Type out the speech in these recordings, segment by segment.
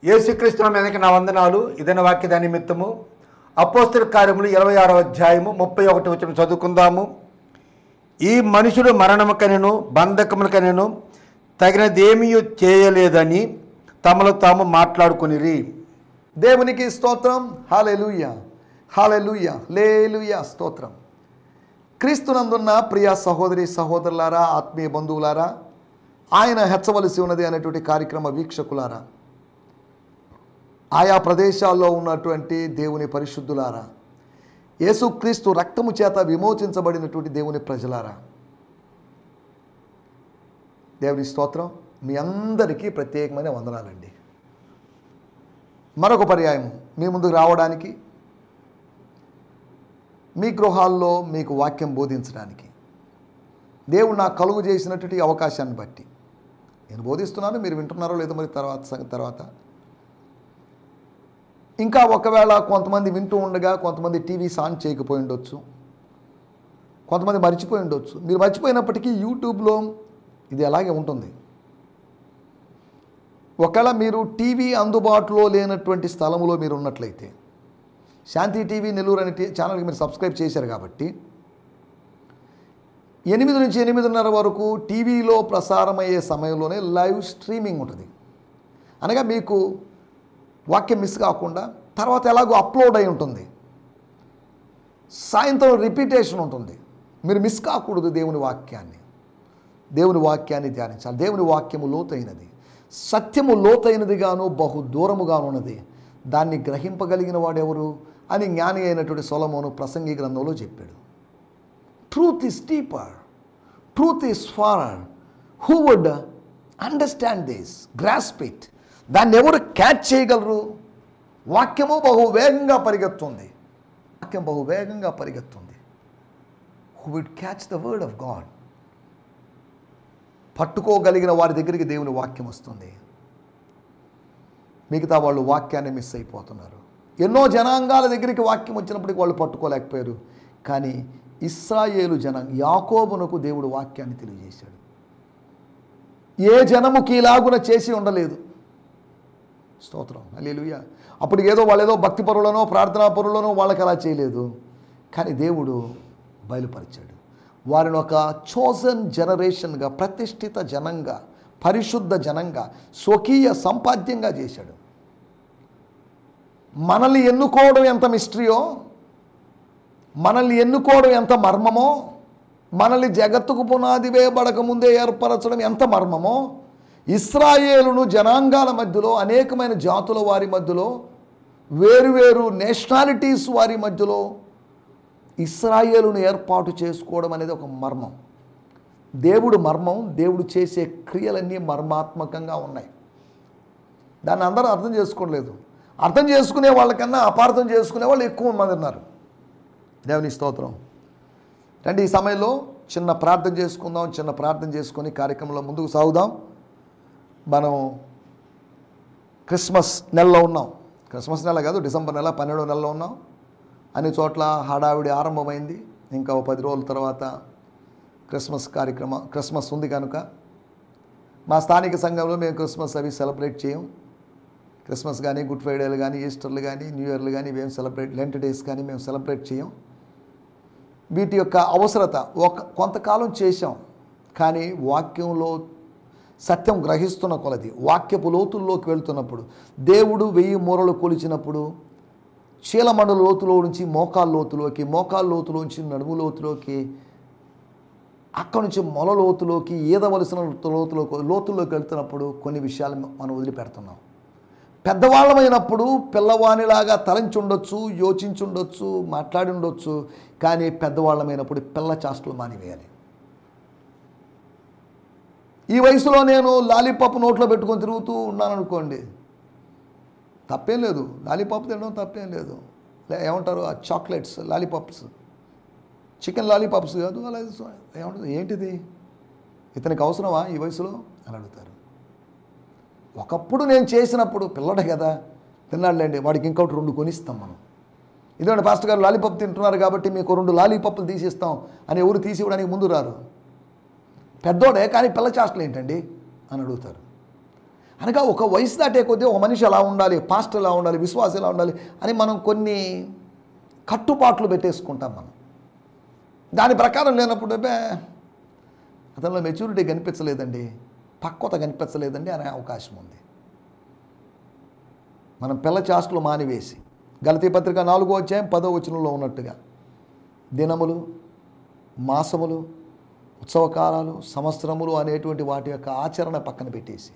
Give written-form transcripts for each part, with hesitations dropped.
యేసుక్రీస్తు మీదకి నా వందనాలు. ఇదైన వాక్య నిమిత్తము అపోస్తల కార్యములు 26వ అధ్యాయము 31 వచనం చదువుకుందాము. ఈ మనుషుడు మరణముకనెను బంధకములకనెను తగినదేమీ చేయలేదని తమలో తాము మాట్లాడుకునిరి. దేవునికి స్తోత్రం. హల్లెలూయా, హల్లెలూయా, హల్లెలూయా, స్తోత్రం. క్రీస్తునందున్న ప్రియ సహోదరి సహోదరులారా, ఆత్మీయ బంధువులారా, ఆయన హెచ్చవలసి ఉన్నది అనేటువంటి కార్యక్రమ వీక్షకులారా, ఆయా ప్రదేశాల్లో ఉన్నటువంటి దేవుని పరిశుద్ధులారా, యేసుక్రీస్తు రక్తము చేత విమోచించబడినటువంటి దేవుని ప్రజలారా, దేవుని స్తోత్రం. మీ అందరికీ ప్రత్యేకమైన వందనాలండి. మరొక పర్యాయం మీ ముందుకు రావడానికి, మీ గృహాల్లో మీకు వాక్యం బోధించడానికి దేవుడు నాకు కలుగు చేసినటువంటి అవకాశాన్ని బట్టి నేను బోధిస్తున్నాను. మీరు వింటున్నారో లేదో మరి తర్వాత ఇంకా ఒకవేళ కొంతమంది వింటూ ఉండగా కొంతమంది టీవీస్ ఆన్ చేయకపోయి ఉండొచ్చు, కొంతమంది మర్చిపోయి ఉండొచ్చు. మీరు మర్చిపోయినప్పటికీ యూట్యూబ్లో ఇది అలాగే ఉంటుంది. ఒకవేళ మీరు టీవీ అందుబాటులో లేనటువంటి స్థలంలో మీరు ఉన్నట్లయితే శాంతి టీవీ నెల్లూరు అనే ఛానల్కి మీరు సబ్స్క్రైబ్ చేశారు కాబట్టి 8 నుంచి 8:30 వరకు టీవీలో ప్రసారమయ్యే సమయంలోనే లైవ్ స్ట్రీమింగ్ ఉంటుంది. అనగా మీకు వాక్యం మిస్ కాకుండా తర్వాత ఎలాగో అప్లోడ్ అయి ఉంటుంది. సాయంత్రం రిపీటేషన్ ఉంటుంది. మీరు మిస్ కాకూడదు దేవుని వాక్యాన్ని. దేవుని వాక్యాన్ని ధ్యానించాలి. దేవుని వాక్యము లోతైనది, సత్యము లోతైనదిగాను బహు దూరముగాను ఉన్నది. దాన్ని గ్రహింపగలిగిన వాడెవరు అని జ్ఞాని అయినటువంటి సొలొమోను ప్రసంగి గ్రంథంలో చెప్పాడు. Truth is deeper, truth is farther. Who would understand this, grasp it? దాన్ని ఎవరు క్యాచ్ చేయగలరు? వాక్యము బహు వేగంగా పరిగెత్తుంది. వాక్యం బహు వేగంగా పరిగెత్తుంది. Who would catch the word of God? పట్టుకోగలిగిన వారి దగ్గరికి దేవుని వాక్యం వస్తుంది. మిగతా వాళ్ళు వాక్యాన్ని మిస్ అయిపోతున్నారు. ఎన్నో జనాంగాల దగ్గరికి వాక్యం వచ్చినప్పటికీ వాళ్ళు పట్టుకోలేకపోయారు. కానీ ఇశ్రాయేలు జనం, యాకోబునకు దేవుడు వాక్యాన్ని తెలియజేశాడు. ఏ జనముకి ఇలాగున చేసి ఉండలేదు. స్తోత్రం, హల్లెలూయా. అప్పుడు వాళ్ళు భక్తి పరులనో ప్రార్థనా పరులనో వాళ్ళకి అలా చేయలేదు. కానీ దేవుడు బయలుపరిచాడు. వారిని ఒక చోజన్ జనరేషన్గా, ప్రతిష్ఠిత జనంగా, పరిశుద్ధ జనంగా, స్వకీయ సంపాద్యంగా చేశాడు. మనల్ని ఎన్నుకోవడం ఎంత మిస్టరీయో, మనల్ని ఎన్నుకోవడం ఎంత మర్మమో, మనల్ని జగత్తుకు పునాది వేయబడక ముందే ఏర్పరచడం ఎంత మర్మమో, ఇశ్రాయేలును జనాంగాల మధ్యలో, అనేకమైన జాతుల వారి మధ్యలో, వేరువేరు నేషనాలిటీస్ వారి మధ్యలో ఇశ్రాయేలును ఏర్పాటు చేసుకోవడం అనేది ఒక మర్మం. దేవుడు మర్మం. దేవుడు చేసే క్రియలన్నీ మర్మాత్మకంగా ఉన్నాయి. దాన్ని అందరూ అర్థం చేసుకోలేదు. అర్థం చేసుకునే వాళ్ళకన్నా అపార్థం చేసుకునే వాళ్ళు ఎక్కువ మంది ఉన్నారు. దేవుని స్తోత్రం. రండి, ఈ సమయంలో చిన్న ప్రార్థన చేసుకుందాం. చిన్న ప్రార్థన చేసుకొని కార్యక్రమంలో ముందుకు సాగుదాం. మనం క్రిస్మస్ నెలలో ఉన్నాం. క్రిస్మస్ నెల కాదు, డిసెంబర్ నెల 12వ నెలలో ఉన్నాం. అన్ని చోట్ల హడావిడి ఆరంభమైంది. ఇంకా 10 రోజుల తర్వాత క్రిస్మస్ ఉంది కనుక మా స్థానిక సంఘంలో మేము క్రిస్మస్ అవి సెలబ్రేట్ చేయం. క్రిస్మస్ కానీ, గుడ్ ఫ్రైడేలు కానీ, ఈస్టర్లు కానీ, న్యూ ఇయర్లు కానీ మేము లెంట్ డేస్ కానీ మేము సెలబ్రేట్ చేయం. వీటి యొక్క అవసరత కొంతకాలం చేశాం. కానీ వాక్యంలో సత్యం గ్రహిస్తున్న కొలది, వాక్యపు లోతుల్లోకి వెళ్తున్నప్పుడు, దేవుడు 1000 మూరలు కొలిచినప్పుడు చీలమండల లోతులో నుంచి మోకాళ్ళ లోతులోకి, మోకాళ్ళ లోతులోంచి నడుము లోతులోకి, అక్కడి నుంచి మొల లోతులోకి, ఈదవలసిన లోతుల్లోకి వెళ్తున్నప్పుడు కొన్ని విషయాలు మనం వదిలిపెడుతున్నాం. పెద్దవాళ్ళమైనప్పుడు పిల్లవానిలాగా తలంచి ఉండొచ్చు, యోచించుండొచ్చు, మాట్లాడి ఉండొచ్చు. కానీ పెద్దవాళ్ళమైనప్పుడు పిల్ల చాష్టలు మానివేయాలి. ఈ వయసులో నేను లాలీపాప్ నోట్లో పెట్టుకొని తిరుగుతూ ఉన్నాను అనుకోండి, తప్పేం లేదు. లాలీపాప్ తినడం తప్పేం లేదు. ఏమంటారు ఆ చాక్లెట్స్, లాలీపాప్స్, చికెన్ లాలీపాప్స్ కాదు, అలా ఏమంటారు, ఏంటిది ఇతనికి అవసరమా ఈ వయసులో అని అడుగుతారు. ఒకప్పుడు నేను చేసినప్పుడు పిల్లడే కదా తిన్నాడులేండి, వాడికి ఇంకొకటి 2 కొనిస్తాం మనం. ఇదండి పాస్టర్ గారు లాలీపాప్ తింటున్నారు కాబట్టి మీకు 2 లాలీపాప్లు తీసిస్తాం అని ఎవరు తీసి ఇవ్వడానికి ముందు రారు. పెద్దోడే కానీ పిల్ల చాష్టలు ఏంటండి అని అడుగుతారు. అనగా ఒక వయసు దాటే కొద్దీ ఒక మనిషి ఎలా ఉండాలి, పాస్టర్ ఎలా ఉండాలి, విశ్వాసం ఎలా ఉండాలి అని మనం కొన్ని కట్టుబాట్లు పెట్టేసుకుంటాం. మనం దాని ప్రకారం లేనప్పుడు అతనిలో మెచ్యూరిటీ కనిపించలేదండి, పక్వత కనిపించలేదండి అనే అవకాశం ఉంది. మనం పిల్ల చాస్తులు మానివేసి గలతీ పత్రిక 4వ అధ్యాయం 10వ వచనంలో ఉన్నట్టుగా దినములు, మాసములు, ఉత్సవకాలాలు, సంవత్సరములు అనేటువంటి వాటి యొక్క ఆచరణ పక్కన పెట్టేసి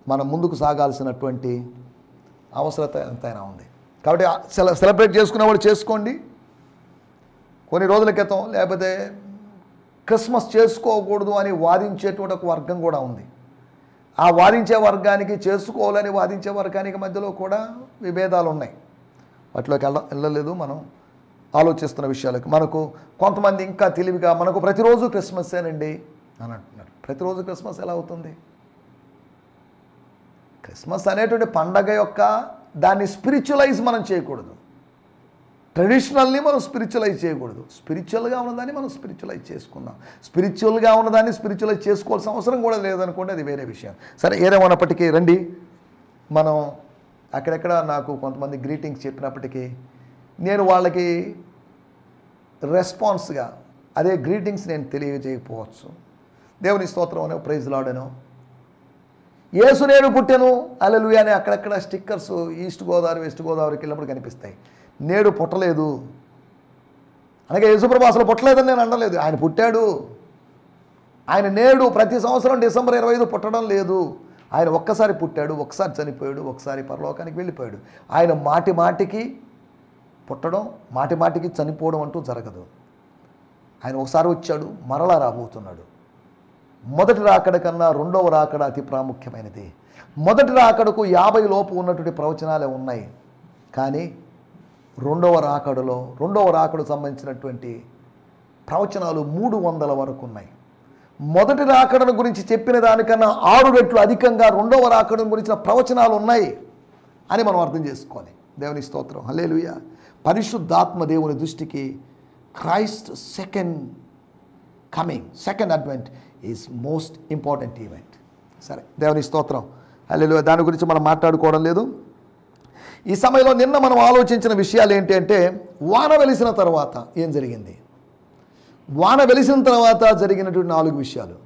మనం ముందుకు సాగాల్సినటువంటి అవసరత ఎంతైనా ఉంది. కాబట్టి సెలబ్రేట్ చేసుకునేవాళ్ళు చేసుకోండి. కొన్ని రోజుల క్రితం లేకపోతే క్రిస్మస్ చేసుకోకూడదు అని వాదించేటువంటి ఒక వర్గం కూడా ఉంది. ఆ వాదించే వర్గానికి, చేసుకోవాలని వాదించే వర్గానికి మధ్యలో కూడా విభేదాలు ఉన్నాయి. వాటిలోకి వెళ్ళలేదు. మనం ఆలోచిస్తున్న విషయాలకు మనకు కొంతమంది ఇంకా తెలివిగా మనకు ప్రతిరోజు క్రిస్మస్సేనండి అని అంటున్నారు. ప్రతిరోజు క్రిస్మస్ ఎలా అవుతుంది? క్రిస్మస్ అనేటువంటి పండగ యొక్క దాన్ని స్పిరిచువలైజ్ మనం చేయకూడదు. ట్రెడిషనల్ని మనం స్పిరిచువలైజ్ చేయకూడదు. స్పిరిచువల్గా ఉన్నదాన్ని మనం స్పిరిచువలైజ్ చేసుకుందాం. స్పిరిచువల్గా ఉన్నదాన్ని స్పిరిచువలైజ్ చేసుకోవాల్సిన అవసరం కూడా లేదనుకోండి, అది వేరే విషయం. సరే, ఏదేమన్నప్పటికీ రండి, మనం అక్కడెక్కడ నాకు కొంతమంది గ్రీటింగ్స్ చెప్పినప్పటికీ నేను వాళ్ళకి రెస్పాన్స్గా అదే గ్రీటింగ్స్ నేను తెలియజేయకపోవచ్చు. దేవుని స్తోత్రం అనో, ప్రైజ్ లార్డ్ అనో, యేసు నేడు పుట్టెను హల్లెలూయా అని అక్కడక్కడ స్టిక్కర్స్ ఈస్ట్ గోదావరి, వెస్ట్ గోదావరికి వెళ్ళినప్పుడు కనిపిస్తాయి. నేడు పుట్టలేదు అనగా యేసుప్రభు అసలు పుట్టలేదని నేను అనలేదు. ఆయన పుట్టాడు. ఆయన నేడు ప్రతి సంవత్సరం డిసెంబర్ 25 పుట్టడం లేదు. ఆయన ఒక్కసారి పుట్టాడు, ఒకసారి చనిపోయాడు, ఒకసారి పరలోకానికి వెళ్ళిపోయాడు. ఆయన మాటి మాటికి పుట్టడం, మాటి మాటికి చనిపోవడం అంటూ జరగదు. ఆయన ఒకసారి వచ్చాడు, మరలా రాబోతున్నాడు. మొదటి రాకడ కన్నా రెండవ రాకడ అతి ప్రాముఖ్యమైనది. మొదటి రాకడకు 50 లోపు ఉన్నటువంటి ప్రవచనాలే ఉన్నాయి. కానీ రెండవ రాకడకు సంబంధించినటువంటి ప్రవచనాలు 300 వరకు ఉన్నాయి. మొదటి రాకడను గురించి చెప్పిన దానికన్నా 6 రెట్లు అధికంగా రెండవ రాకడను గురించిన ప్రవచనాలు ఉన్నాయి అని మనం అర్థం చేసుకోవాలి. దేవుని స్తోత్రం, హల్లెలూయా. పరిశుద్ధాత్మ దేవుని దృష్టికి Christ second advent is most important event. సరే, దేవుని స్తోత్రం, హల్లెలూయా. దాని గురించి మనం మాట్లాడుకోవడం లేదు ఈ సమయంలో. నిన్న మనం ఆలోచించిన విషయాలు ఏంటి అంటే, వాన వెలిసిన తర్వాత ఏం జరిగింది, వాన వెలిసిన తర్వాత జరిగినటువంటి 4 విషయాలు.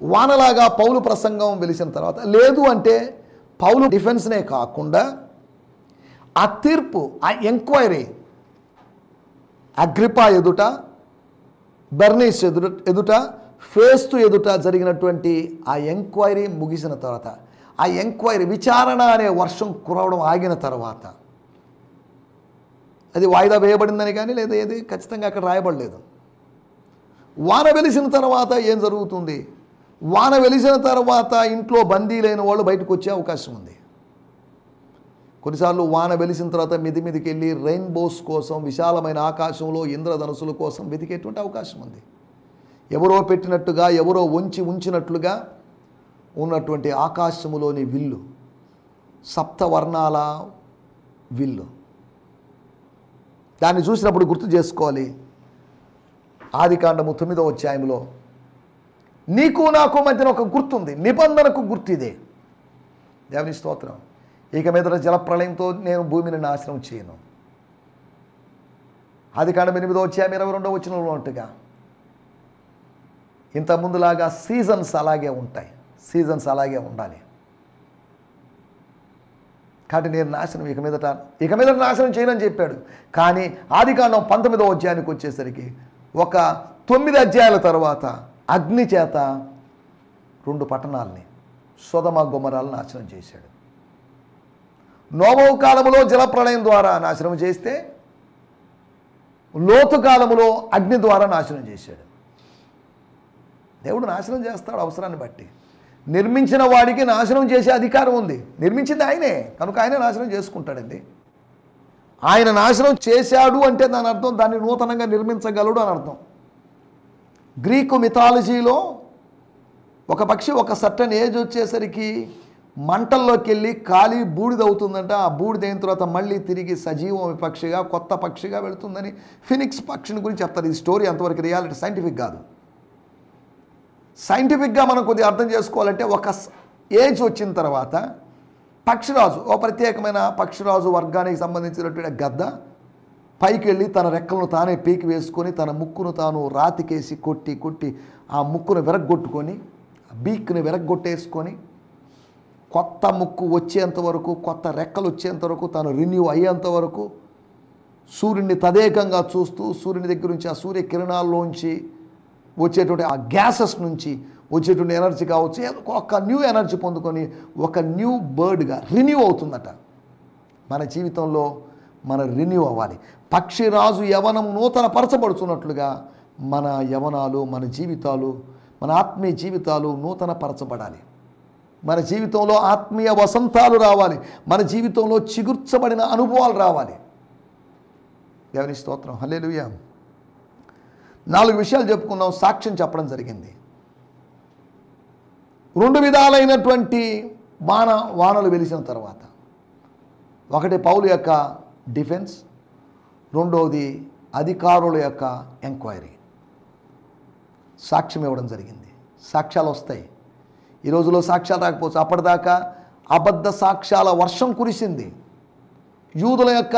వానలాగా పౌలు ప్రసంగం వెలిసిన తర్వాత, లేదు అంటే పౌలు డిఫెన్స్నే కాకుండా ఆ తీర్పు, ఆ ఎంక్వైరీ అగ్రిపా ఎదుట, బెర్నీస్ ఎదుట, ఫేస్తు ఎదుట జరిగినటువంటి ఆ ఎంక్వైరీ ముగిసిన తర్వాత, ఆ ఎంక్వైరీ విచారణ అనే వర్షం కురవడం ఆగిన తర్వాత, అది వాయిదా వేయబడిందని కానీ లేదా ఏది ఖచ్చితంగా అక్కడ రాయబడలేదు. వాన వెలిసిన తర్వాత ఏం జరుగుతుంది? వాన వెలిసిన తర్వాత ఇంట్లో బందీలైన వాళ్ళు బయటకు వచ్చే అవకాశం ఉంది. కొన్నిసార్లు వాన వెలిసిన తర్వాత మిదికి వెళ్ళి రెయిన్బోస్ కోసం, విశాలమైన ఆకాశంలో ఇంద్రధనుసుల కోసం వెతికేటువంటి అవకాశం ఉంది. ఎవరో పెట్టినట్టుగా, ఎవరో ఉంచినట్లుగా ఉన్నటువంటి ఆకాశములోని విల్లు, సప్తవర్ణాల విల్లు, దాన్ని చూసినప్పుడు గుర్తు చేసుకోవాలి. ఆదికాండము 9వ అధ్యాయంలో నీకు నాకు మధ్యన ఒక గుర్తుంది, నిబంధనకు గుర్తు ఇదే. దేవుని స్తోత్రం. ఇక మీద జలప్రళయంతో నేను భూమిని నాశనం చేయను. ఆదికాండం 8వ అధ్యాయం 22వ వచనంలో ఉన్నట్టుగా ఇంతకుముందులాగా సీజన్స్ అలాగే ఉంటాయి, సీజన్స్ అలాగే ఉండాలి. కాబట్టి నేను నాశనం ఇక మీద నాశనం చేయనని చెప్పాడు. కానీ ఆదికాండం 19వ అధ్యాయానికి వచ్చేసరికి ఒక 9 అధ్యాయాల తర్వాత అగ్ని చేత 2 పట్టణాలని, సొదొమ గొమొర్రాలను నాశనం చేశాడు. నోవహు కాలములో జలప్రళయం ద్వారా నాశనం చేస్తే, లోతు కాలములో అగ్ని ద్వారా నాశనం చేశాడు. దేవుడు నాశనం చేస్తాడు అవసరాన్ని బట్టి. నిర్మించిన వాడికి నాశనం చేసే అధికారం ఉంది. నిర్మించింది ఆయనే కనుక ఆయనే నాశనం చేసుకుంటాడండి. ఆయన నాశనం చేశాడు అంటే దాని అర్థం దాన్ని నూతనంగా నిర్మించగలడు అని అర్థం. గ్రీకు మిథాలజీలో ఒక పక్షి ఒక సర్టన్ ఏజ్ వచ్చేసరికి మంటల్లోకి వెళ్ళి కాలి బూడిదవుతుందంట. ఆ బూడిదైన తర్వాత మళ్ళీ తిరిగి సజీవం పక్షిగా, కొత్త పక్షిగా వెళుతుందని ఫినిక్స్ పక్షిని గురించి చెప్తారు. ఈ స్టోరీ అంతవరకు రియాలిటీ, సైంటిఫిక్ కాదు. సైంటిఫిక్గా మనం కొద్దిగా అర్థం చేసుకోవాలంటే ఏజ్ వచ్చిన తర్వాత పక్షిరాజు, ఓ ప్రత్యేకమైన పక్షిరాజు వర్గానికి సంబంధించినటువంటి గద్ద పైకి వెళ్ళి తన రెక్కలను తానే పీకి వేసుకొని తన ముక్కును తాను రాతికేసి కొట్టి కొట్టి ఆ ముక్కును విరగ్గొట్టుకొని బీక్ని విరగ్గొట్టేసుకొని కొత్త ముక్కు వచ్చేంత వరకు, కొత్త రెక్కలు వచ్చేంత వరకు, తను రిన్యూ అయ్యేంత వరకు సూర్యుడిని తదేకంగా చూస్తూ సూర్యుని దగ్గర నుంచి ఆ సూర్య కిరణాల్లోంచి వచ్చేటువంటి ఆ గ్యాసెస్ నుంచి వచ్చేటువంటి ఎనర్జీ కావచ్చు, ఒక న్యూ ఎనర్జీ పొందుకొని ఒక న్యూ బర్డ్గా రిన్యూ అవుతుందట. మన జీవితంలో మన రిన్యూ అవ్వాలి. పక్షిరాజు యవనం నూతన పరచబడుతున్నట్లుగా మన యవనాలు, మన జీవితాలు, మన ఆత్మీయ జీవితాలు నూతన పరచబడాలి. మన జీవితంలో ఆత్మీయ వసంతాలు రావాలి. మన జీవితంలో చిగుర్చబడిన అనుభవాలు రావాలి. దేవుని స్తోత్రం, హల్లెలూయా. 4 విషయాలు చెప్పుకున్నాం, సాక్ష్యం చెప్పడం జరిగింది. 2 విధాలైనటువంటి వానలు వెలిసిన తర్వాత, ఒకటి పౌలు యొక్క డిఫెన్స్, రెండవది అధికారుల యొక్క ఎంక్వైరీ. సాక్ష్యం ఇవ్వడం జరిగింది. సాక్ష్యాలు వస్తాయి. ఈ రోజులో సాక్ష్యాలు రాకపోవచ్చు. అప్పటిదాకా అబద్ధ సాక్ష్యాల వర్షం కురిసింది. యూదుల యొక్క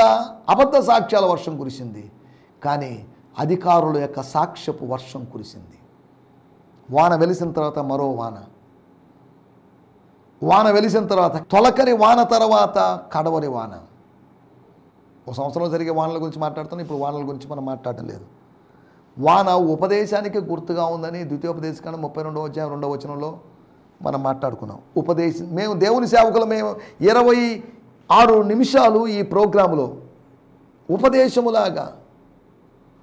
అబద్ధ సాక్ష్యాల వర్షం కురిసింది. కానీ అధికారుల యొక్క సాక్ష్యపు వర్షం కురిసింది. వాన వెలిసిన తర్వాత మరో వాన వెలిసిన తర్వాత తొలకరి వాన తర్వాత కడవరి వాన. ఒక సంవత్సరంలో జరిగే వానల గురించి మాట్లాడుతున్నాం. ఇప్పుడు వానల గురించి మనం మాట్లాడటం లేదు. వాన ఉపదేశానికి గుర్తుగా ఉందని ద్వితీయోపదేశకాండం 32వ అధ్యాయం 2వ వచనంలో మనం మాట్లాడుకున్నాం. మేము దేవుని సేవకులు, మేము 26 నిమిషాలు ఈ ప్రోగ్రాములో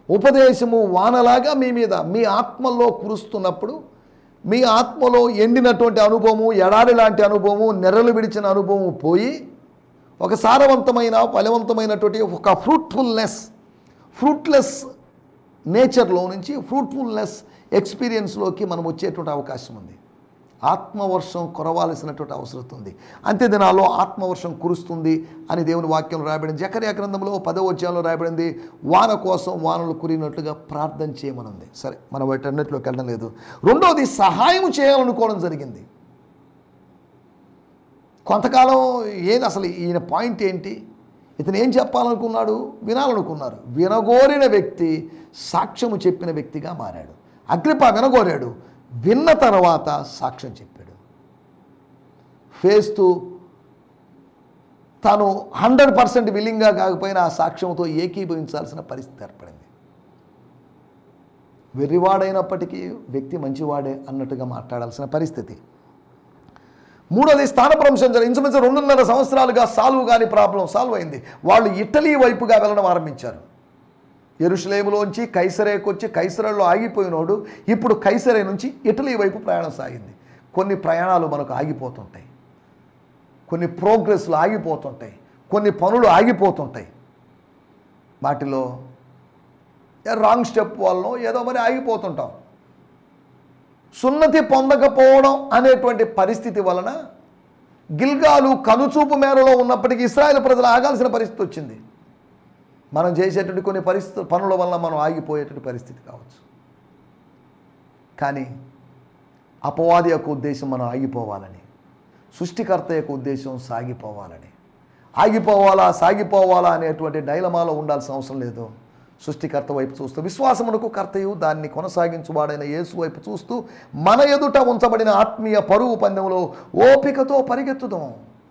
ఉపదేశము వానలాగా మీ మీద, మీ ఆత్మలో కురుస్తున్నప్పుడు, మీ ఆత్మలో ఎండినటువంటి అనుభవము, ఎడారి లాంటి అనుభవము, నెర్రలు విడిచిన అనుభవము పోయి ఒక సారవంతమైన ఫలవంతమైనటువంటి ఒక ఫ్రూట్లెస్ నేచర్లో నుంచి ఫ్రూట్ఫుల్నెస్ ఎక్స్పీరియన్స్లోకి మనం వచ్చేటువంటి అవకాశం ఉంది. ఆత్మవర్షం కురవాల్సినటువంటి అవసరం ఉంది. అంత్య దినాల్లో ఆత్మవర్షం కురుస్తుంది అని దేవుని వాక్యంలో రాయబడింది. జకర్యా గ్రంథంలో 10వ అధ్యాయంలో రాయబడింది, వాన కోసం వానలు కురిగినట్లుగా ప్రార్థన చేయమనుంది. సరే, మనం వాటన్నిటిలోకి వెళ్ళడం లేదు. రెండవది, సహాయం చేయాలనుకోవడం జరిగింది. కొంతకాలం ఏది అసలు ఈయన పాయింట్ ఏంటి, ఇతను ఏం చెప్పాలనుకున్నాడు, వినాలనుకున్నారు. వినగోరిన వ్యక్తి సాక్ష్యము చెప్పిన వ్యక్తిగా మారాడు. అగ్రిప్ప వినగోరాడు, విన్న తర్వాత సాక్ష్యం చెప్పాడు. ఫేస్తు తాను 100% విల్లింగ్గా కాకపోయినా ఆ సాక్ష్యంతో ఏకీభవించాల్సిన పరిస్థితి ఏర్పడింది. వెర్రివాడైనప్పటికీ వ్యక్తి మంచివాడే అన్నట్టుగా మాట్లాడాల్సిన పరిస్థితి. మూడోది, స్థానభ్రంశం ఇంచుమించు 2.5 సంవత్సరాలుగా ప్రాబ్లం సాల్వ్ అయింది. వాళ్ళు ఇటలీ వైపుగా వెళ్ళడం ఆరంభించారు. యెరూషలేములోంచి కైసరేకి వచ్చి కైసరేలో ఆగిపోయినోడు ఇప్పుడు కైసరే నుంచి ఇటలీ వైపు ప్రయాణం సాగింది. కొన్ని ప్రయాణాలు మనకు ఆగిపోతుంటాయి, కొన్ని ప్రోగ్రెస్లు ఆగిపోతుంటాయి, కొన్ని పనులు ఆగిపోతుంటాయి. వాటిలో రాంగ్ స్టెప్ వల్ల ఏదో మరి ఆగిపోతుంటాం. సున్నతి పొందకపోవడం అనేటువంటి పరిస్థితి వలన గిల్గాలు కనుచూపు మేరలో ఉన్నప్పటికీ ఇశ్రాయేలు ప్రజలు ఆగాల్సిన పరిస్థితి వచ్చింది. మనం చేసేటువంటి కొన్ని పనుల వల్ల మనం ఆగిపోయేటువంటి పరిస్థితి కావచ్చు. కానీ అపవాది యొక్క ఉద్దేశం మనం ఆగిపోవాలని, సృష్టికర్త యొక్క ఉద్దేశం సాగిపోవాలా అనేటువంటి డైలమాలో ఉండాల్సిన అవసరం లేదు. సృష్టికర్త వైపు చూస్తూ, విశ్వాసమునకు కర్తయు దాన్ని కొనసాగించువాడైన యేసు వైపు చూస్తూ, మన ఎదుట ఉంచబడిన ఆత్మీయ పరుగు పందెంలో ఓపికతో పరిగెత్తుదాం.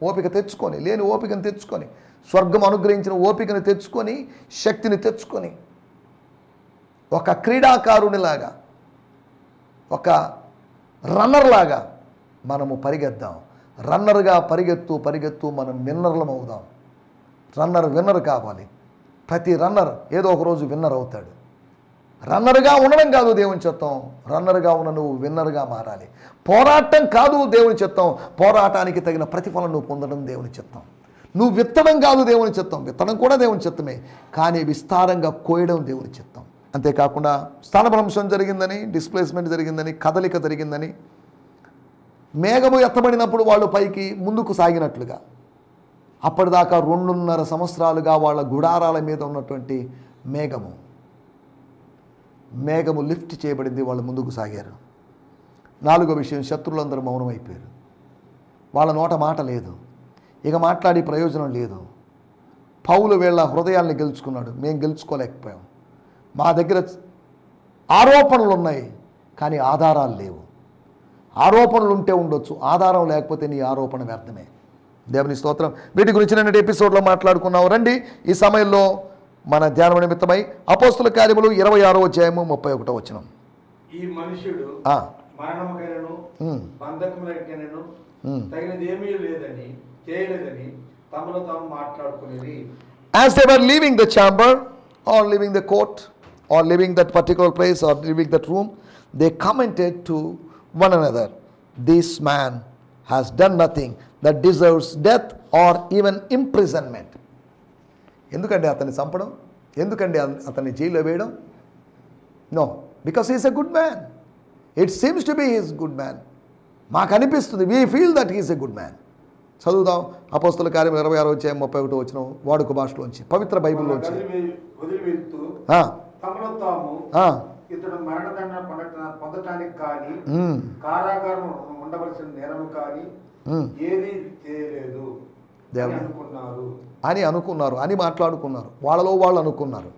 ఓపిక తెచ్చుకొని, లేని ఓపికను తెచ్చుకొని, స్వర్గం అనుగ్రహించిన ఓపికను తెచ్చుకొని, శక్తిని తెచ్చుకొని, ఒక క్రీడాకారునిలాగా, ఒక రన్నర్లాగా మనము పరిగెద్దాం. రన్నర్గా పరిగెత్తు మనం విన్నర్లం అవుదాం. విన్నర్ కావాలి. ప్రతి రన్నర్ ఏదో ఒక రోజు విన్నర్ అవుతాడు. రన్నర్గా ఉండడం కాదు దేవుని చిత్తం, రన్నర్గా ఉన్న నువ్వు విన్నర్గా మారాలి. పోరాటం కాదు దేవుని చిత్తం, పోరాటానికి తగిన ప్రతిఫలం నువ్వు పొందడం దేవుని చిత్తం. నువ్వు విత్తడం కాదు దేవుని చిత్తం, విత్తడం కూడా దేవుని చిత్తమే, కానీ విస్తారంగా కోయడం దేవుని చిత్తం. అంతేకాకుండా స్థానభ్రంశం జరిగిందని, డిస్ప్లేస్మెంట్ జరిగిందని, కదలిక జరిగిందని, మేఘము ఎత్తబడినప్పుడు వాళ్ళు పైకి ముందుకు సాగినట్లుగా, అప్పటిదాకా 2.5 సంవత్సరాలుగా వాళ్ళ గుడారాల మీద ఉన్నటువంటి మేఘము లిఫ్ట్ చేయబడింది. వాళ్ళు ముందుకు సాగారు. 4వ విషయం, శత్రులందరూ మౌనం అయిపోయారు. వాళ్ళ నోట మాట లేదు, ఇక మాట్లాడి ప్రయోజనం లేదు. పౌలు వీళ్ళ హృదయాల్ని గెలుచుకున్నాడు, మేము గెలుచుకోలేకపోయాం. మా దగ్గర ఆరోపణలు ఉన్నాయి కానీ ఆధారాలు లేవు. ఆరోపణలు ఉంటే ఉండొచ్చు, ఆధారం లేకపోతే నీ ఆరోపణ వ్యర్థమే. దేవుని స్తోత్రం. వీటి గురించి నిన్నటి ఎపిసోడ్లో మాట్లాడుకున్నాం. రండి ఈ సమయంలో మన ధ్యానం నిమిత్తమై అపోస్తుల కార్యములు 26వ అధ్యాయము 31వ వచనం. ఈ మనుషుడు మరణముకైనను బంధకములైనను తగినది ఏమీ లేదని చేయలేదని తమలో తాము మాట్లాడుకునేది. As they were leaving the chamber or leaving the court or leaving that particular place or leaving that room, they commented to one another, this man has done nothing that deserves death or even imprisonment. ఎందుకండి అతన్ని చంపడం, ఎందుకండి అతన్ని జైల్లో వేయడం? No, because he's a good man. It seems to be he's good man. మాకు అనిపిస్తుంది, we feel that he's a good man. చదువుదాం అపోస్తుల కార్యం 26వ అధ్యాయం 31వ వచనం వాడుక భాషలోంచి, పవిత్ర బైబిల్లోంచి. ఇతడు మరణదండన పొందటానికి కానీ కారాగారం ఉండవలసిన నేరం కానీ ఏది చేయలేదు అని అనుకున్నారు, అని మాట్లాడుకున్నారు. వాళ్ళలో వాళ్ళు అనుకున్నారు.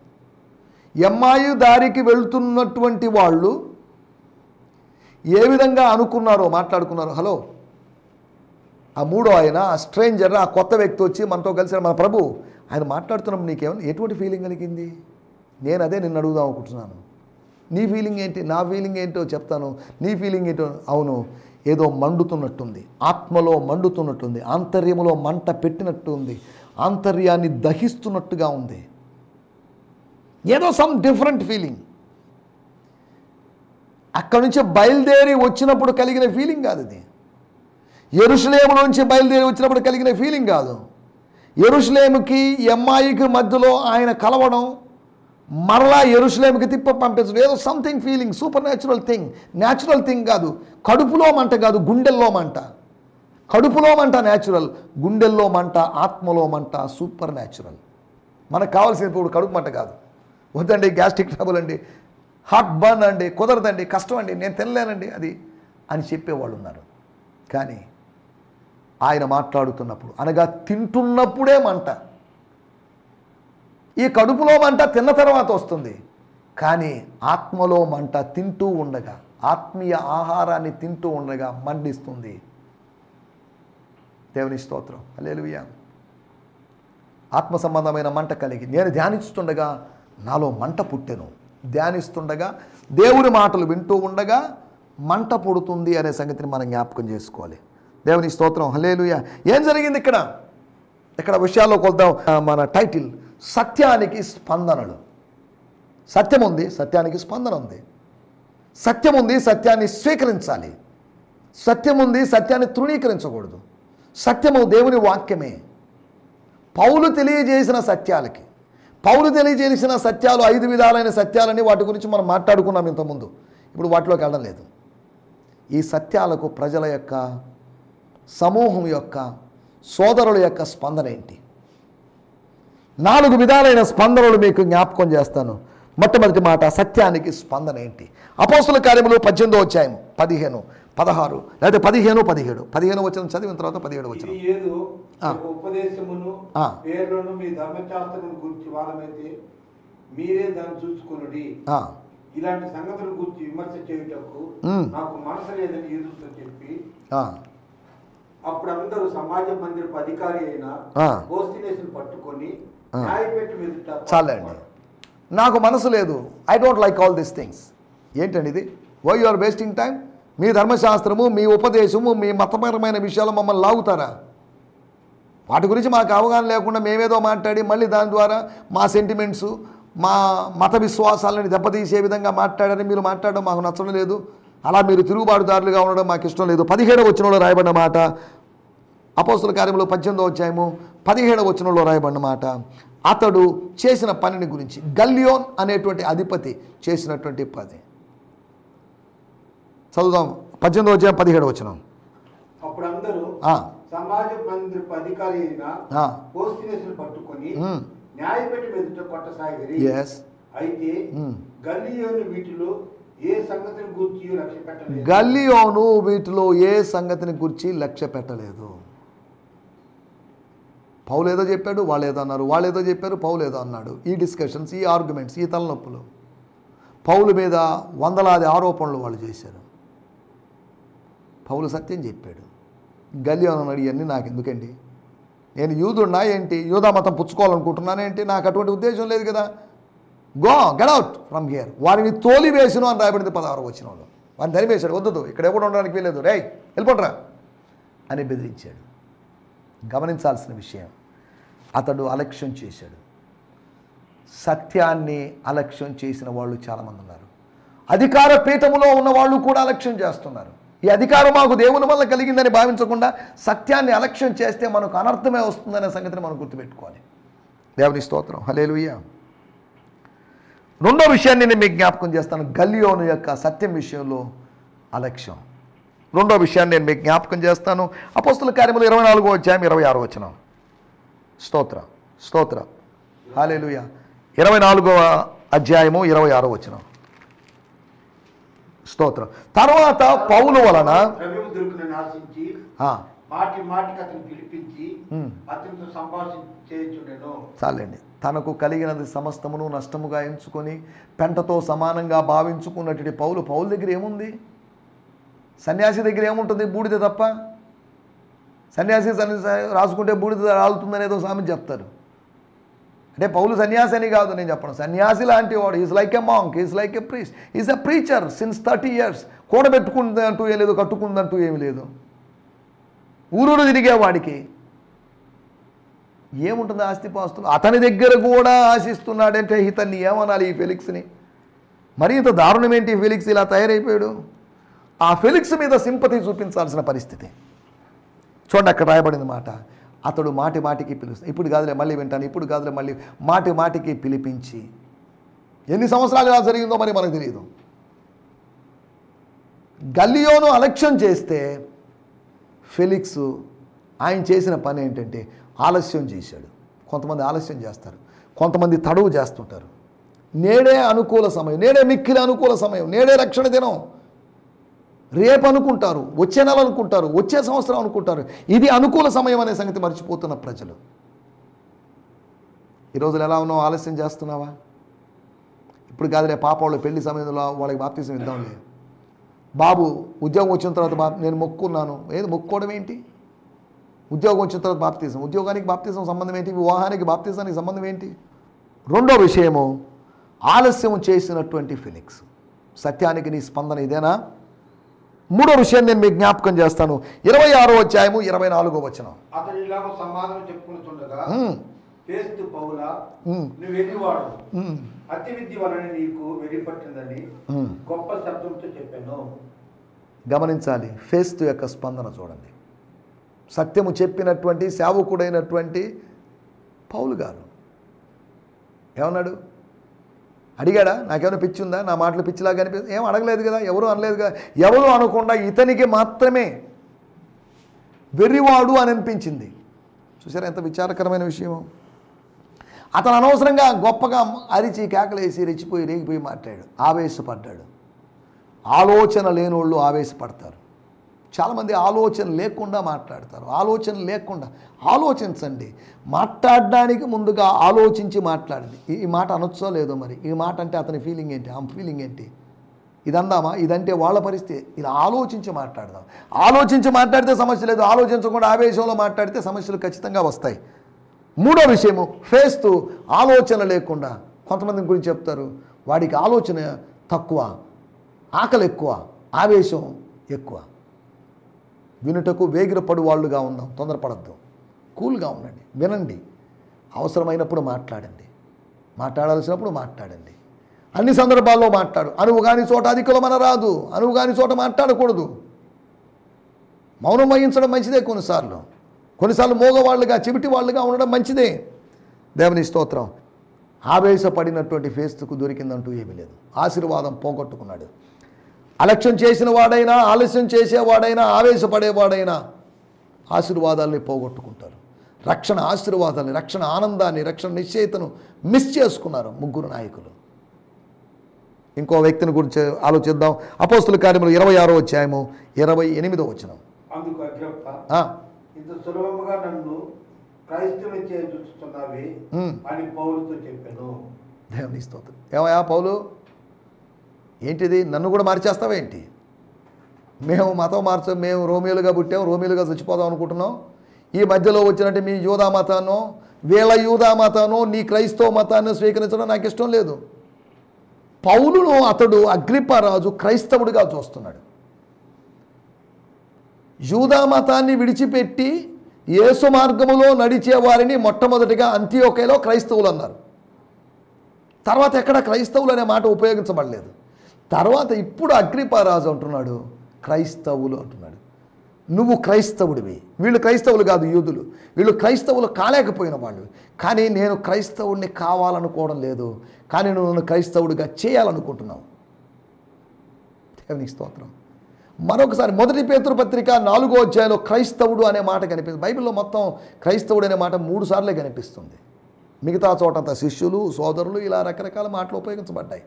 ఎమ్మాయి దారికి వెళ్తున్నటువంటి వాళ్ళు ఏ విధంగా అనుకున్నారో మాట్లాడుకున్నారు. హలో, ఆ మూడో ఆయన, ఆ స్ట్రేంజర్, ఆ కొత్త వ్యక్తి వచ్చి మనతో కలిసి మన ప్రభు ఆయన మాట్లాడుతున్నప్పుడు నీకేమన్నా ఎటువంటి ఫీలింగ్ కలిగింది? నేను అదే నిన్ను అడుగుదాం అనుకుంటున్నాను. నీ ఫీలింగ్ ఏంటి? నా ఫీలింగ్ ఏంటో చెప్తాను. నీ ఫీలింగ్ ఏంటో? అవును, ఏదో మండుతున్నట్టుంది, ఆత్మలో మండుతున్నట్టుంది, ఆంతర్యములో మంట పెట్టినట్టు ఉంది, ఆంతర్యాన్ని దహిస్తున్నట్టుగా ఉంది. ఏదో సమ్ డిఫరెంట్ ఫీలింగ్. అక్కడి నుంచి బయలుదేరి వచ్చినప్పుడు కలిగిన ఫీలింగ్ కాదు ఇది. యెరూషలేము నుంచి బయలుదేరి వచ్చినప్పుడు కలిగిన ఫీలింగ్ కాదు. యెరూషలేముకి ఎమ్మాయికి మధ్యలో ఆయన కలవడం, మరలా యెరూషలేముకి పంపించడం, ఏదో something feeling, super natural thing. Natural thing కాదు, కడుపులో మంట కాదు, గుండెల్లో మంట. కడుపులో మంట న్యాచురల్, గుండెల్లో మంట, ఆత్మలో మంట సూపర్ న్యాచురల్. మనకు కావాల్సిన ఇప్పుడు కడుపు మంట కాదు. వద్దండి, గ్యాస్ట్రిక్ ట్రబుల్ అండి, హార్ట్ బర్న్ అండి, కుదరదండి, కష్టం అండి, నేను తినలేనండి అది అని చెప్పేవాళ్ళు ఉన్నారు. కానీ ఆయన మాట్లాడుతున్నప్పుడు, అనగా తింటున్నప్పుడే మంట. ఈ కడుపులో మంట తిన్న తర్వాత వస్తుంది, కానీ ఆత్మలో మంట తింటూ ఉండగా, ఆత్మీయ ఆహారాన్ని తింటూ ఉండగా మండిస్తుంది. దేవుని స్తోత్రం, హల్లెలూయా. ఆత్మ సంబంధమైన మంట కలిగి నేను ధ్యానిస్తుండగా నాలో మంట పుట్టెను. ధ్యానిస్తుండగా, దేవుని మాటలు వింటూ ఉండగా మంట పుడుతుంది అనే సంగతిని మనం జ్ఞాపకం చేసుకోవాలి. దేవుని స్తోత్రం, హల్లెలూయా. ఏం జరిగింది ఇక్కడ? ఇక్కడ విషయాల్లోకి వద్దాం. మన టైటిల్ సత్యానికి స్పందనలు. సత్యం ఉంది, సత్యానికి స్పందన ఉంది. సత్యం ఉంది, సత్యాన్ని స్వీకరించాలి. సత్యం ఉంది, సత్యాన్ని తృణీకరించకూడదు. సత్యము దేవుని వాక్యమే. పౌలు తెలియజేసిన సత్యాలకి, పౌలు తెలియజేసిన సత్యాలు 5 విధాలైన సత్యాలని, వాటి గురించి మనం మాట్లాడుకున్నాం ఇంతకుముందు. ఇప్పుడు వాటిలోకి వెళ్ళడం లేదు. ఈ సత్యాలకు ప్రజల యొక్క, సమూహం యొక్క, సోదరుల యొక్క స్పందన ఏంటి? 4 విధాలైన స్పందనలు మీకు జ్ఞాపకం చేస్తాను. మొట్టమొదటి మాట, సత్యానికి స్పందన ఏంటి? అపోస్తుల కార్యములు 18వ అధ్యాయం 15, 16 లేదా 15, 17. 15 వచనం చదివిన తర్వాత 17 వచనం. ఉపదేశమును పేర్లను మీ ధర్మశాస్త్రమును గురించి వాళ్ళమైతే మీరే దాన్ని చూసుకొనుడి. ఇలాంటి సంగతుల గురించి విమర్శ చేయుటకు నాకు మనసు లేదని యూదులతో చెప్పి, అప్పుడు అందరూ సమాజ మందిరపు అధికారి అయిన సోస్థెనేసును పట్టుకొని న్యాయపీఠం ఎదుట. చాలండి, నాకు మనసు లేదు. I don't like all these things. ఏంటండి ఇది? Why you are wasting time? మీ ధర్మశాస్త్రము, మీ ఉపదేశము, మీ మతపరమైన విషయాలు మమ్మల్ని లాగుతారా? వాటి గురించి మాకు అవగాహన లేకుండా మేమేదో మాట్లాడి మళ్ళీ దాని ద్వారా మా సెంటిమెంట్స్, మా మత విశ్వాసాలని దెబ్బతీసే విధంగా మాట్లాడారని మీరు మాట్లాడడం మాకు నచ్చడం లేదు. అలా మీరు తిరుగుబాటుదారులుగా ఉండడం మాకు ఇష్టం లేదు. 17వ వచనంలో రాయబడిన మాట, అపోస్తుల కార్యములు 18వ అధ్యాయము 17వ వచనంలో రాయబడిన మాట, అతడు చేసిన పనిని గురించి. గల్లియోన్ అనేటువంటి అధిపతి చేసినటువంటి పని. చదువుదాం 18వ అధ్యాయం 17వ వచనం. అప్పుడు అందరూ సమాజ మందిరపు అధికారి అయిన సోస్థెనేసును పట్టుకొని న్యాయపీఠం ఎదుట కొట్టసాగిరి. అయితే గల్లియోను వీటిలో ఏ సంగతిని గూర్చి లక్ష్య పెట్టలేదు. గల్లియోను వీటిలో ఏ సంగతిని గురించి లక్ష్య పెట్టలేదు. పౌలు ఏదో చెప్పాడు, వాళ్ళు ఏదో అన్నారు, వాళ్ళు ఏదో చెప్పారు, పౌలు ఏదో అన్నాడు. ఈ డిస్కషన్స్, ఈ ఆర్గ్యుమెంట్స్, ఈ తలనొప్పులు, పౌలు మీద వందలాది ఆరోపణలు వాళ్ళు చేశారు. పౌలు సత్యం చెప్పాడు. గల్లియోను అన్నాడు, ఇవన్నీ నాకు ఎందుకండి, నేను యూదున్నా ఏంటి, యూదా మతం పుచ్చుకోవాలనుకుంటున్నాను ఏంటి, నాకు అటువంటి ఉద్దేశం లేదు కదా, go get out from here. వాడిని తోలివేసును అని రాయబడింది 16వ వచనంలో. వాడిని ధరివేశాడు, వద్దు ఇక్కడ ఎవరు ఉండడానికి వీలేదు, రే వెళ్ళిపోట్రా అని బెదిరించాడు. గమనించాల్సిన విషయం, అతడు అలక్ష్యం చేశాడు. సత్యాన్ని అలక్ష్యం చేసిన వాళ్ళు చాలామంది ఉన్నారు. అధికార పీఠములో ఉన్న వాళ్ళు కూడా అలక్ష్యం చేస్తున్నారు. ఈ అధికారం మాకు దేవుని వల్ల కలిగిందని భావించకుండా సత్యాన్ని అలక్ష్యం చేస్తే మనకు అనర్థమే వస్తుందనే సంగతిని మనం గుర్తుపెట్టుకోవాలి. దేవుని స్తోత్రం, హల్లెలూయా. రెండో విషయాన్ని నేను మీకు జ్ఞాపకం చేస్తాను, గల్లియోను యొక్క సత్యం విషయంలో అలక్ష్యం. రెండో విషయాన్ని నేను మీకు జ్ఞాపకం చేస్తాను. అపోస్తుల కార్యములు 24వ అధ్యాయం 26వ వచనం. స్తోత్రం స్తోత్రం, హల్లెలూయా. 24వ అధ్యాయము 26వ వచనం. స్తోత్రం. తర్వాత పౌలు వలన చాలండి, తనకు కలిగినది సమస్తమును నష్టముగా ఎంచుకొని పెంటతో సమానంగా భావించుకున్నటువంటి పౌలు దగ్గర ఏముంది? సన్యాసి దగ్గర ఏముంటుంది? బూడిద తప్ప. సన్యాసి రాసుకుంటే బూడిద రాలుతుందనేదో సామెత చెప్తారు. అంటే పౌలు సన్యాసి అని కాదు నేను చెప్పను, సన్యాసి లాంటి వాడు. Is like a monk, is like a priest, is a preacher since 30 years. కూడబెట్టుకుందంటూ ఏం లేదు, కట్టుకుందంటూ ఏమి లేదు. ఊరూరు తిరిగేవాడికి ఏముంటుంది ఆస్తిపాస్తులు? అతని దగ్గర కూడా ఆశిస్తున్నాడంటే ఇతన్ని ఏమనాలి ఈ ఫెలిక్స్ని? మరి ఇంత దారుణం ఏంటి ఫెలిక్స్ ఇలా తయారైపోయాడు? ఆ ఫెలిక్స్ మీద సింపతి చూపించాల్సిన పరిస్థితి. చూడండి అక్కడ రాయబడిన మాట, అతడు మాటి మాటికి పిలుస్తాడు. ఇప్పుడు కాదులే మళ్ళీ వింటాను, ఇప్పుడు కాదులే మళ్ళీ, మాటి మాటికి పిలిపించి, ఎన్ని సంవత్సరాలు ఇలా జరిగిందో మరి మనకు తెలియదు. గల్లియోను అలక్ష్యం చేస్తే ఫెలిక్స్ ఆయన చేసిన పని ఏంటంటే ఆలస్యం చేశాడు. కొంతమంది ఆలస్యం చేస్తారు, కొంతమంది తడువు చేస్తుంటారు. నేడే అనుకూల సమయం, నేడే మిక్కిలి అనుకూల సమయం, నేడే రక్షణ దినం, రేపు అనుకుంటారు, వచ్చే నెల అనుకుంటారు, వచ్చే సంవత్సరం అనుకుంటారు. ఇది అనుకూల సమయం అనే సంగతి మర్చిపోతున్న ప్రజలు. ఈరోజు ఎలా ఉన్నావు? ఆలస్యం చేస్తున్నావా? ఇప్పుడు కాదులే పాప వాళ్ళు పెళ్లి సమయంలో వాళ్ళకి బాప్తీసం ఇద్దాంలే. బాబు ఉద్యోగం వచ్చిన తర్వాత నేను మొక్కున్నాను. ఏది మొక్కుకోవడం ఏంటి? ఉద్యోగం వచ్చిన తర్వాత బాప్తీసం, ఉద్యోగానికి బాప్తీసం సంబంధం ఏంటి? వివాహానికి బాప్తీసానికి సంబంధం ఏంటి? రెండో విషయము, ఆలస్యం చేసినటువంటి ఫెలిక్స్. సత్యానికి నీ స్పందన ఇదేనా? మూడో విషయం నేను మీకు జ్ఞాపకం చేస్తాను, 26వ అధ్యాయము 24వ వచనం. అతడు ఇలాగ సమాధానం చెప్పుకుంటుండగా ఫేస్తు పౌలా, నువ్వు వెర్రివాడు, అతి విద్య వలన నీకు వెర్రిపట్టిందని గొప్ప శబ్దంతో చెప్పాను. గమనించాలి, ఫేస్తు యొక్క స్పందన చూడండి. సత్యము చెప్పినటువంటి సేవకుడైనటువంటి పౌలు గారు ఏమన్నాడు? అడిగాడా? నాకేమైనా పిచ్చి ఉందా? నా మాటలు పిచ్చిలాగా అనిపిస్తుంది? ఏం అడగలేదు కదా, ఎవరు అనలేదు కదా. ఎవరు అనకుండా ఇతనికి మాత్రమే వెర్రివాడు అని అనిపించింది. చూసారా ఎంత విచారకరమైన విషయం? అతను అనవసరంగా గొప్పగా అరిచి కేకలేసి రెచ్చిపోయి రేగిపోయి మాట్లాడాడు, ఆవేశపడ్డాడు. ఆలోచన లేనోళ్ళు ఆవేశపడతారు. చాలామంది ఆలోచన లేకుండా మాట్లాడతారు. ఆలోచన లేకుండా ఆలోచించండి. మాట్లాడడానికి ముందుగా ఆలోచించి మాట్లాడండి. ఈ మాట అనొచ్చో లేదో, మరి ఈ మాట అంటే అతని ఫీలింగ్ ఏంటి, ఆమె ఫీలింగ్ ఏంటి, ఇది అందామా, ఇదంటే వాళ్ళ పరిస్థితి, ఇలా ఆలోచించి మాట్లాడదాం. ఆలోచించి మాట్లాడితే సమస్య లేదు, ఆలోచించకుండా ఆవేశంలో మాట్లాడితే సమస్యలు ఖచ్చితంగా వస్తాయి. మూడో విషయము, ఫేస్తు ఆలోచన లేకుండా. కొంతమంది గురించి చెప్తారు, వాడికి ఆలోచన తక్కువ, ఆకలి ఎక్కువ, ఆవేశం ఎక్కువ. వినుటకు వేగిరపడు వాళ్ళుగా ఉన్నాం. తొందరపడద్దు, కూల్గా ఉండండి, వినండి, అవసరమైనప్పుడు మాట్లాడండి, మాట్లాడాల్సినప్పుడు మాట్లాడండి. అన్ని సందర్భాల్లో మాట్లాడు. అనువు కాని చోట అధికులం అనరాదు, అనువు కాని చోట మాట్లాడకూడదు. మౌనం వహించడం మంచిదే. కొన్నిసార్లు మోగవాళ్ళుగా, చెవిటి వాళ్ళుగా ఉండడం మంచిదే. దేవుని స్తోత్రం. ఆవేశపడినటువంటి ఫేస్తుకు దొరికిందంటూ ఏమీ లేదు. ఆశీర్వాదం పోగొట్టుకున్నాడు. అలక్ష్యం చేసిన వాడైనా, ఆలస్యం చేసేవాడైనా, ఆవేశపడేవాడైనా ఆశీర్వాదాలని పోగొట్టుకుంటారు. రక్షణ ఆశీర్వాదాన్ని, రక్షణ ఆనందాన్ని, రక్షణ నిశ్చయితను మిస్ చేసుకున్నారు ముగ్గురు నాయకులు. ఇంకో వ్యక్తిని గురించి ఆలోచిద్దాం. అపోస్తుల కార్యములు 26వ అధ్యాయము 28వ వచనం. అందుకు అగ్రిప్ప, ఇంత సులభముగా నన్ను క్రైస్తవుని చూస్తున్నావి అని పౌలుతో చెప్పాను. దేవుని స్తోత్రం. ఏమయ్యా పౌలు, ఏంటిది, నన్ను కూడా మార్చేస్తావేంటి? మేము మతం మేము రోమియోలుగా పుట్టాం, రోమియోలుగా చచ్చిపోదాం అనుకుంటున్నాం. ఈ మధ్యలో వచ్చినట్టు మీ యూదా మతానో వీళ్ళ యూదా మతానో నీ క్రైస్తవ మతాన్ని స్వీకరించడం నాకు ఇష్టం లేదు. పౌలును అతడు అగ్రిప్ప రాజు క్రైస్తవుడిగా చూస్తున్నాడు. యూదా మతాన్ని విడిచిపెట్టి యేసు మార్గములో నడిచే వారిని మొట్టమొదటిగా అంతియోకయలో క్రైస్తవులు అన్నారు. తర్వాత ఎక్కడ క్రైస్తవులు అనే మాట ఉపయోగించబడలేదు. తర్వాత ఇప్పుడు అగ్రిప్ప రాజు అంటున్నాడు క్రైస్తవులు అంటున్నాడు. నువ్వు క్రైస్తవుడివి. వీళ్ళు క్రైస్తవులు కాదు, యూదులు. వీళ్ళు క్రైస్తవులు కాలేకపోయిన వాళ్ళు. కానీ నేను క్రైస్తవుడిని కావాలనుకోవడం లేదు, కానీ నువ్వు నన్ను క్రైస్తవుడిగా చేయాలనుకుంటున్నావు. దేవునికి స్తోత్రం. మరొకసారి 1 పేతురు పత్రిక 4వ అధ్యాయంలో క్రైస్తవుడు అనే మాట కనిపిస్తుంది. బైబిల్లో మొత్తం క్రైస్తవుడు అనే మాట 3 సార్లే కనిపిస్తుంది. మిగతా చోటంతా శిష్యులు, సోదరులు, ఇలా రకరకాల మాటలు ఉపయోగించబడ్డాయి.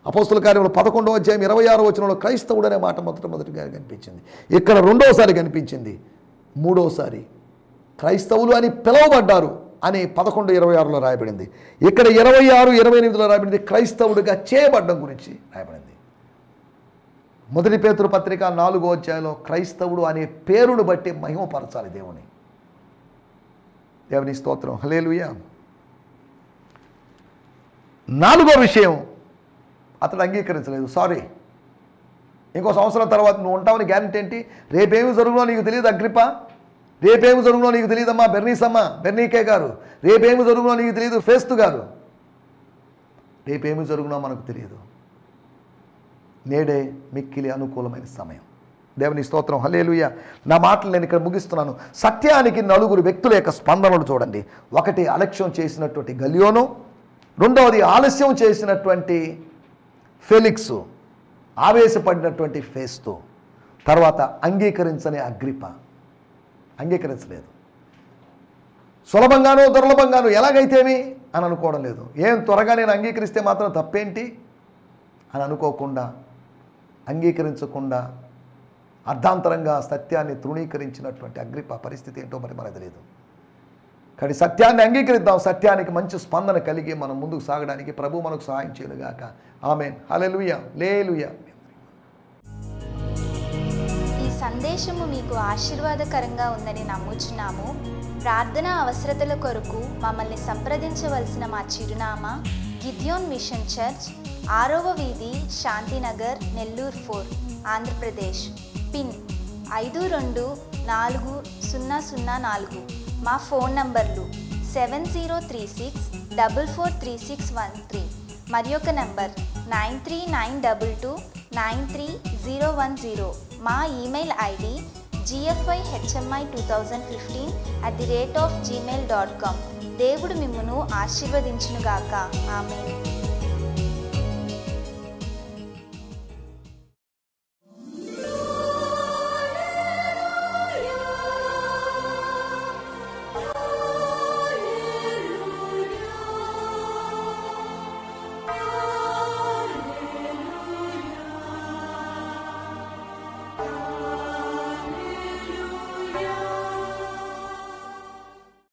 అపోస్తుల కార్యములు 11వ అధ్యాయం 26వ వచనంలో క్రైస్తవుడు అనే మాట మొదటిగా కనిపించింది. ఇక్కడ 2వసారి కనిపించింది. 3వసారి క్రైస్తవులు అని పిలువబడ్డారు అని 11:26లో రాయబడింది. ఇక్కడ 26:28లో రాయబడింది క్రైస్తవుడిగా చేయబడ్డం గురించి రాయబడింది. 1 పేతురు పత్రిక 4వ అధ్యాయంలో క్రైస్తవుడు అనే పేరును బట్టి మహిమపరచాలి దేవుని. దేవుని స్తోత్రం. హల్లెలూయా. 4వ విషయం, అతడు అంగీకరించలేదు. సారీ, ఇంకో సంవత్సరం తర్వాత నువ్వు ఉంటావని గ్యారెంటీ ఏంటి? రేపేమి జరుగునో నీకు తెలియదు అగ్రిప్ప, రేపేమి జరుగునో నీకు తెలియదమ్మా బెర్నీకే గారు, రేపేమి జరుగునో నీకు తెలియదు ఫేస్తు గారు, రేపేమి జరుగునో మనకు తెలియదు. నేడే మిక్కిలి అనుకూలమైన సమయం. దేవుని స్తోత్రం. హల్లెలూయా. నా మాటలు నేను ఇక్కడ ముగిస్తున్నాను. సత్యానికి 4 వ్యక్తుల యొక్క స్పందనలు చూడండి. 1 అలక్ష్యం చేసినటువంటి గల్లియోను, 2వది ఆలస్యం చేసినటువంటి ఫెలిక్సు, ఆవేశపడినటువంటి ఫేస్తు, తర్వాత అంగీకరించని అగ్రిప్ప. అంగీకరించలేదు. సులభంగానో దుర్లభంగానో ఎలాగైతేమి అని అనుకోవడం లేదు. ఏం త్వరగా నేను అంగీకరిస్తే మాత్రం తప్పేంటి అని అనుకోకుండా, అంగీకరించకుండా అర్ధాంతరంగా సత్యాన్ని తృణీకరించినటువంటి అగ్రిప్ప పరిస్థితి ఏంటో మరి మనకు తెలియదు. కానీ సత్యాన్ని అంగీకరిద్దాం. సత్యానికి మంచి స్పందన కలిగి మనం ముందుకు సాగడానికి ప్రభు మనకు సహాయం చేయనుగాక. ఆమేన్. హల్లెలూయా. హల్లెలూయా. ఈ సందేశము మీకు ఆశీర్వాదకరంగా ఉందని నమ్ముచున్నాము. ప్రార్థన అవసరతల కొరకు మమ్మల్ని సంప్రదించవలసిన మా చిరునామా గిద్యోన్ మిషన్ చర్చ్, 6వ వీధి, శాంతినగర్, నెల్లూరు 4, ఆంధ్రప్రదేశ్. పిన్ 524004. మా ఫోన్ నంబర్లు 7036443613 మరి ఒక నంబర్ 9392293010. మా ఈమెయిల్ ఐడి gfihmi2015@gmail.com. దేవుడు మిమ్మును ఆశీర్వదించునుగాక. ఆమేన్.